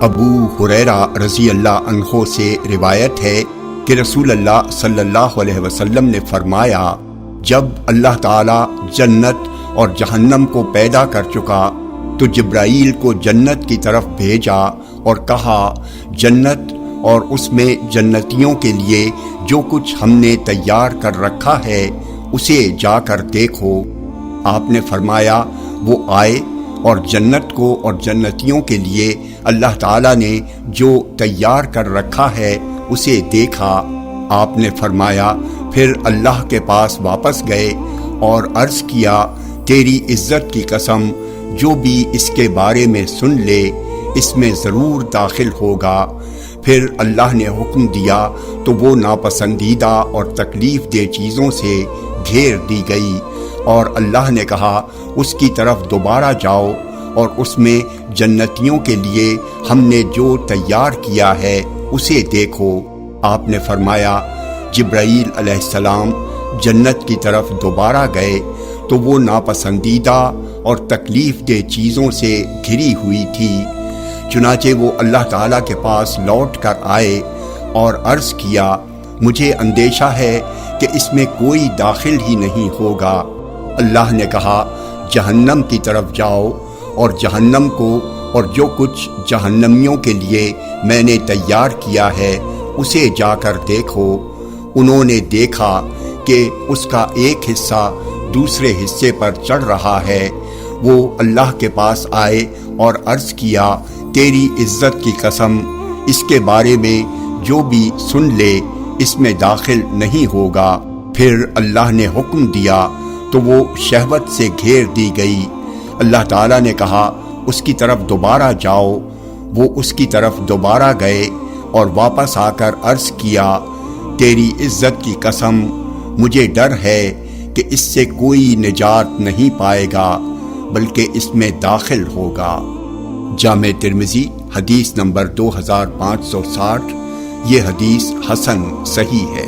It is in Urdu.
ابو ہریرہ رضی اللہ عنہ سے روایت ہے کہ رسول اللہ صلی اللہ علیہ وسلم نے فرمایا، جب اللہ تعالی جنت اور جہنم کو پیدا کر چکا تو جبرائیل کو جنت کی طرف بھیجا اور کہا، جنت اور اس میں جنتیوں کے لیے جو کچھ ہم نے تیار کر رکھا ہے اسے جا کر دیکھو۔ آپ نے فرمایا، وہ آئے اور جنت کو اور جنتیوں کے لیے اللہ تعالیٰ نے جو تیار کر رکھا ہے اسے دیکھا۔ آپ نے فرمایا، پھر اللہ کے پاس واپس گئے اور عرض کیا، تیری عزت کی قسم، جو بھی اس کے بارے میں سن لے اس میں ضرور داخل ہوگا۔ پھر اللہ نے حکم دیا تو وہ ناپسندیدہ اور تکلیف دہ چیزوں سے گھیر دی گئی، اور اللہ نے کہا، اس کی طرف دوبارہ جاؤ اور اس میں جنتیوں کے لیے ہم نے جو تیار کیا ہے اسے دیکھو۔ آپ نے فرمایا، جبرائیل علیہ السلام جنت کی طرف دوبارہ گئے تو وہ ناپسندیدہ اور تکلیف دہ چیزوں سے گھری ہوئی تھی۔ چنانچہ وہ اللہ تعالیٰ کے پاس لوٹ کر آئے اور عرض کیا، مجھے اندیشہ ہے کہ اس میں کوئی داخل ہی نہیں ہوگا۔ اللہ نے کہا، جہنم کی طرف جاؤ اور جہنم کو اور جو کچھ جہنمیوں کے لیے میں نے تیار کیا ہے اسے جا کر دیکھو۔ انہوں نے دیکھا کہ اس کا ایک حصہ دوسرے حصے پر چڑھ رہا ہے۔ وہ اللہ کے پاس آئے اور عرض کیا، تیری عزت کی قسم، اس کے بارے میں جو بھی سن لے اس میں داخل نہیں ہوگا۔ پھر اللہ نے حکم دیا تو وہ شہوت سے گھیر دی گئی۔ اللہ تعالیٰ نے کہا، اس کی طرف دوبارہ جاؤ۔ وہ اس کی طرف دوبارہ گئے اور واپس آ کر عرض کیا، تیری عزت کی قسم، مجھے ڈر ہے کہ اس سے کوئی نجات نہیں پائے گا بلکہ اس میں داخل ہوگا۔ جامع ترمذی حدیث نمبر 2560۔ یہ حدیث حسن صحیح ہے۔